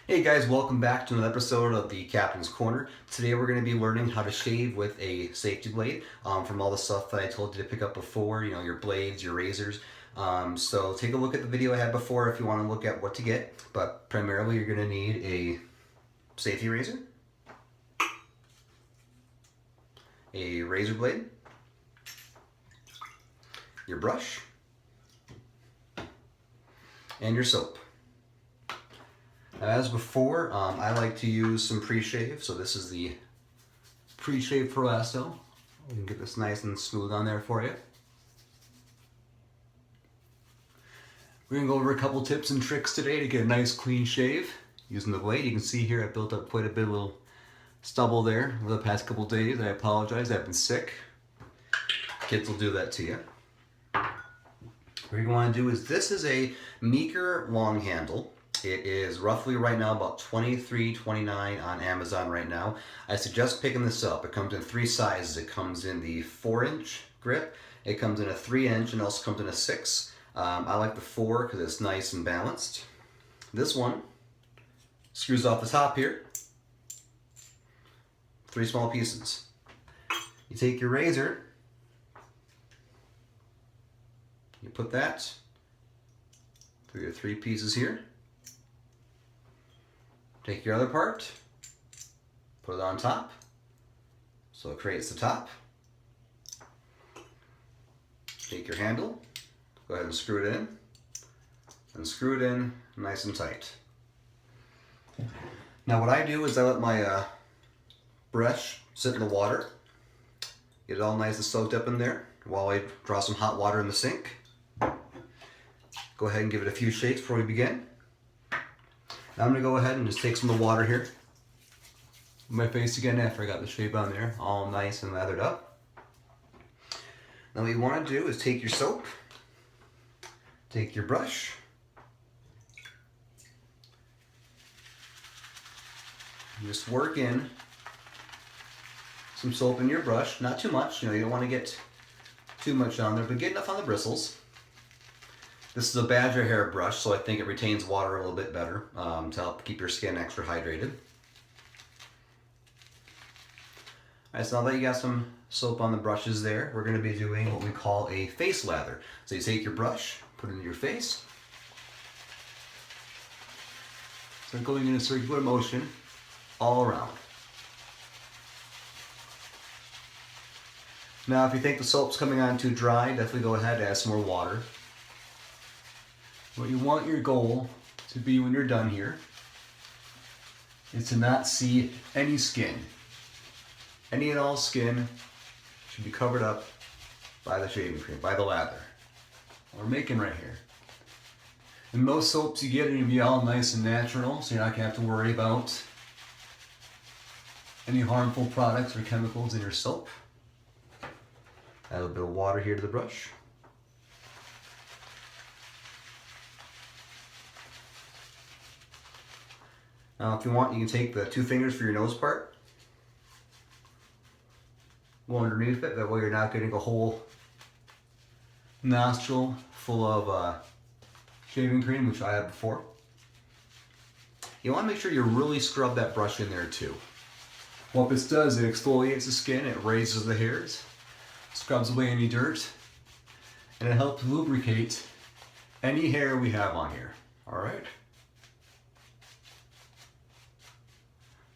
Hey guys, welcome back to another episode of the Captain's Corner. Today we're going to be learning how to shave with a safety blade from all the stuff that I told you to pick up before, your blades, your razors. So take a look at the video I had before if you want to look at what to get, but primarily you're going to need a safety razor, a razor blade, your brush, and your soap. As before, I like to use some pre-shave, so this is the pre-shave for lasso. We can get this nice and smooth on there for you. We're going to go over a couple tips and tricks today to get a nice clean shave using the blade. You can see here I built up quite a bit of little stubble there over the past couple days. I apologize, I've been sick. Kids will do that to you. What you're going to do is, this is a Meeker long handle. It is roughly right now about $23.29 on Amazon right now. I suggest picking this up. It comes in three sizes. It comes in the 4-inch grip, it comes in a 3-inch, and also comes in a 6. I like the 4 because it's nice and balanced. This one screws off the top here. 3 small pieces. You take your razor, you put that through your 3 pieces here. Take your other part, put it on top, so it creates the top. Take your handle, go ahead and screw it in, and screw it in nice and tight. Now what I do is I let my brush sit in the water, get it all nice and soaked up in there while I draw some hot water in the sink. Go ahead and give it a few shakes before we begin. Now I'm going to go ahead and just take some of the water here. My face again after I got the shape on there, all nice and lathered up. Now what you want to do is take your soap, take your brush, and just work in some soap in your brush. Not too much, you don't want to get too much on there, but get enough on the bristles. This is a badger hair brush, so I think it retains water a little bit better to help keep your skin extra hydrated. Alright, so now that you got some soap on the brushes there, we're going to be doing what we call a face lather. So you take your brush, put it in your face, start going in a circular motion all around. Now if you think the soap's coming on too dry, definitely go ahead and add some more water. What you want your goal to be when you're done here is to not see any skin. Any and all skin should be covered up by the shaving cream, by the lather. We're making right here. And most soaps you get are going to be all nice and natural, so you're not going to have to worry about any harmful products or chemicals in your soap. Add a little bit of water here to the brush. Now if you want, you can take the 2 fingers for your nose part, go underneath it, that way you're not getting a whole nostril full of shaving cream, which I had before. You want to make sure you really scrub that brush in there too. What this does, it exfoliates the skin, it raises the hairs, scrubs away any dirt, and it helps lubricate any hair we have on here. Alright?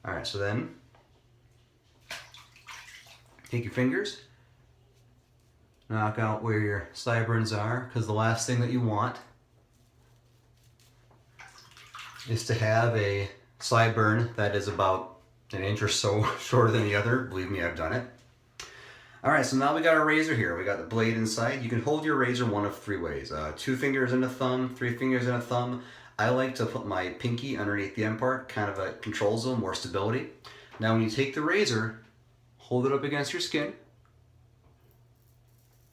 Alright, so then take your fingers, knock out where your sideburns are, because the last thing that you want is to have a sideburn that is about an inch or so shorter than the other. Believe me, I've done it. Alright, so now we got our razor here. We got the blade inside. You can hold your razor one of 3 ways. 2 fingers and a thumb, 3 fingers and a thumb. I like to put my pinky underneath the end part, kind of a control zone, more stability. Now when you take the razor, hold it up against your skin.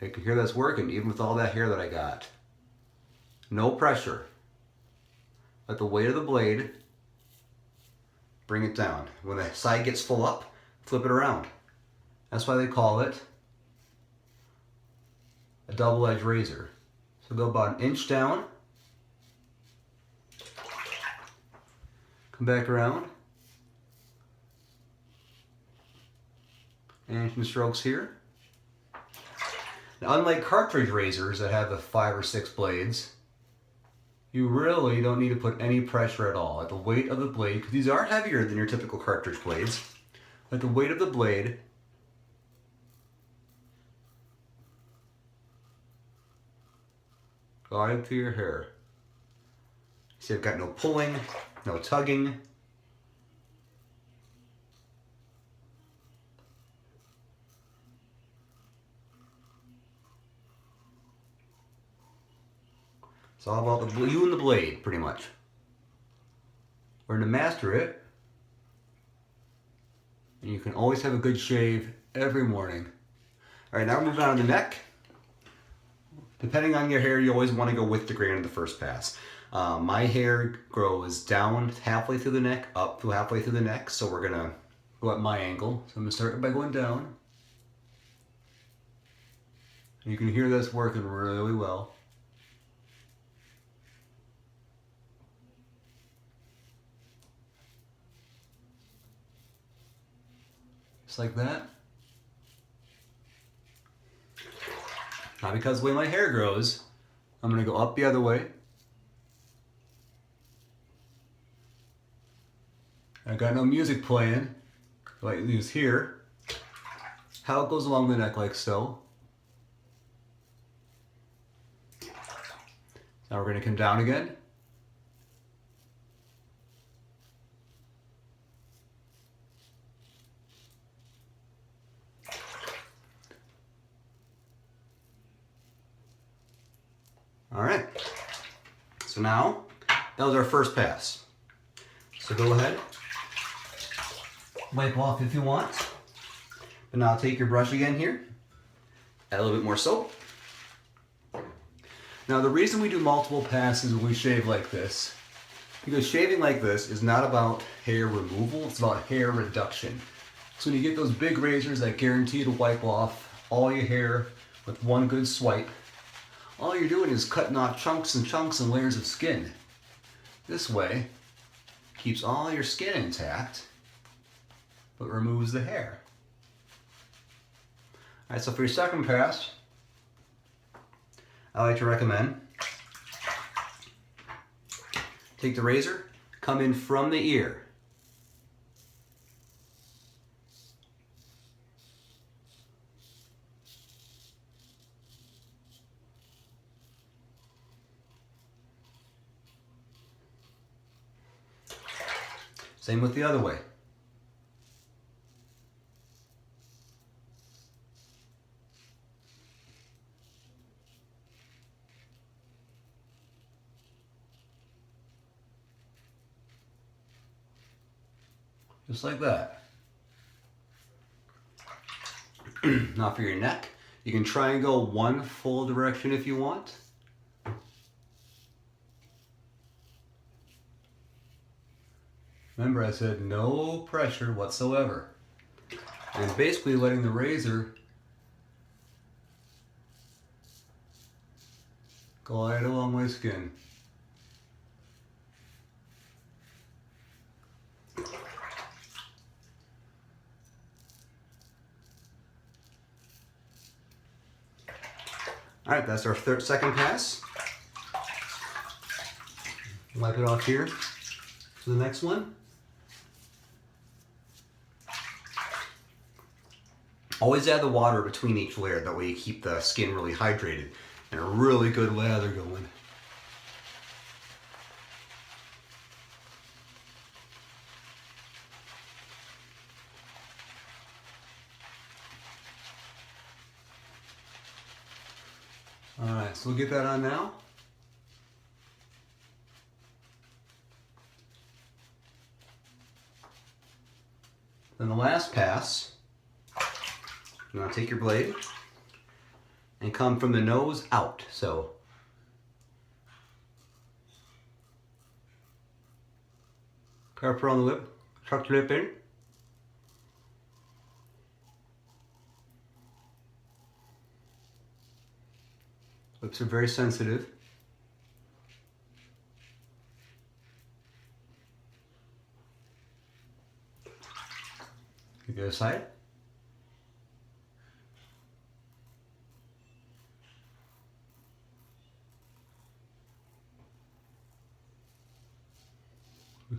You can hear that's working, even with all that hair that I got. No pressure. Let the weight of the blade bring it down. When the side gets full up, flip it around. That's why they call it a double-edged razor. So go about 1 inch down, come Come back around. And some strokes here. Now, unlike cartridge razors that have the 5 or 6 blades, you really don't need to put any pressure at all. At the weight of the blade, because these are heavier than your typical cartridge blades, at the weight of the blade, glide through your hair. See, I've got no pulling, no tugging. It's all about you and the blade, pretty much. Learn to master it, and you can always have a good shave every morning. All right, now we're moving on to the neck. Depending on your hair, you always want to go with the grain of the first pass. My hair grows down halfway through the neck, up to halfway through the neck, so we're gonna go at my angle. So I'm gonna start by going down. And you can hear this working really well. Just like that. Now, because the way my hair grows, I'm gonna go up the other way. I got no music playing, like these here. How it goes along the neck like so. Now we're gonna come down again. All right, so now, that was our first pass. So go ahead, wipe off if you want. But now take your brush again here, add a little bit more soap. Now the reason we do multiple passes when we shave like this, because shaving like this is not about hair removal, it's about hair reduction. So when you get those big razors that guarantee to wipe off all your hair with one good swipe, all you're doing is cutting off chunks and chunks and layers of skin. This way, keeps all your skin intact, but removes the hair. All right, so for your second pass, I like to recommend take the razor, come in from the ear. Same with the other way. Just like that. Now for your neck, you can try and go one full direction if you want. Remember, I said no pressure whatsoever. And basically letting the razor glide along my skin. All right, that's our second pass. Wipe it off here to the next one. Always add the water between each layer, that way you keep the skin really hydrated and a really good lather going. All right, so we'll get that on now. Then the last pass, you want to take your blade and come from the nose out. So careful on the lip, tuck your lip in. Lips are very sensitive. The other side.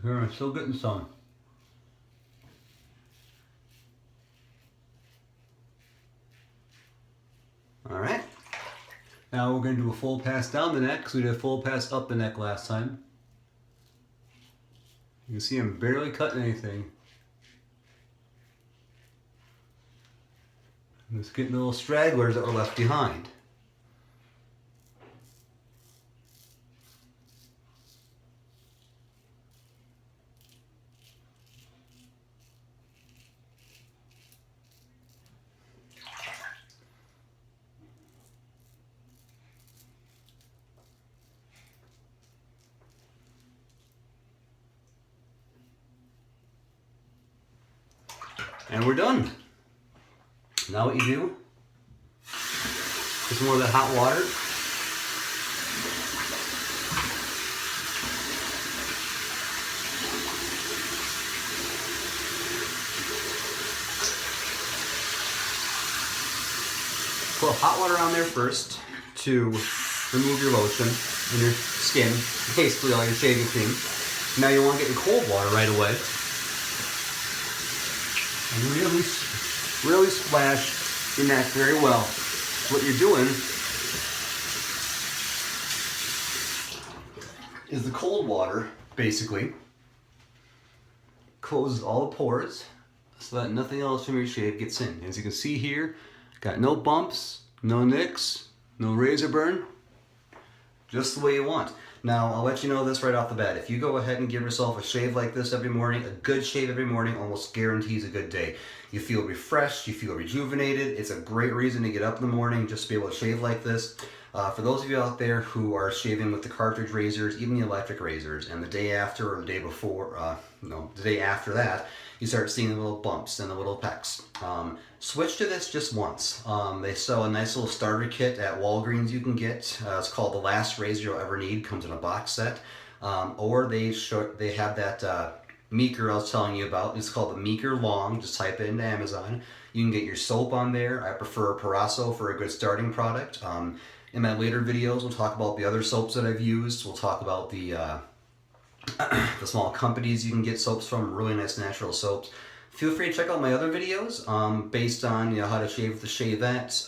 Here I'm still getting some. All right. Now we're going to do a full pass down the neck because we did a full pass up the neck last time. You can see I'm barely cutting anything. I'm just getting the little stragglers that were left behind. And we're done. Now what you do, get some more of that hot water. Put hot water on there first to remove your lotion and your skin, basically all your shaving cream. Now you want to get in cold water right away. And really splash your neck very well. What you're doing is the cold water basically closes all the pores so that nothing else from your shave gets in. As you can see here, got no bumps, no nicks, no razor burn, just the way you want. Now, I'll let you know this right off the bat. If you go ahead and give yourself a shave like this every morning, a good shave every morning almost guarantees a good day. You feel refreshed, you feel rejuvenated. It's a great reason to get up in the morning just to be able to shave like this. For those of you out there who are shaving with the cartridge razors, even the electric razors, and the day after or the day before, the day after that, you start seeing the little bumps and the little pecks. Switch to this just once. They sell a nice little starter kit at Walgreens you can get. It's called The Last Razor You'll Ever Need. Comes in a box set. Or they have that Meeker I was telling you about. It's called the Meeker Long. Just type it into Amazon. You can get your soap on there. I prefer Parasso for a good starting product. In my later videos, we'll talk about the other soaps that I've used. We'll talk about the the small companies you can get soaps from, really nice natural soaps. Feel free to check out my other videos based on how to shave with the shavette,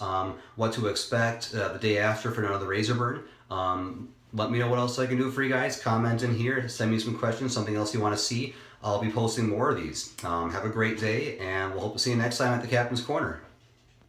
what to expect the day after for another razor burn. Let me know what else I can do for you guys. Comment in here, send me some questions, something else you want to see. I'll be posting more of these. Have a great day, and we'll hope to see you next time at the Captain's Corner.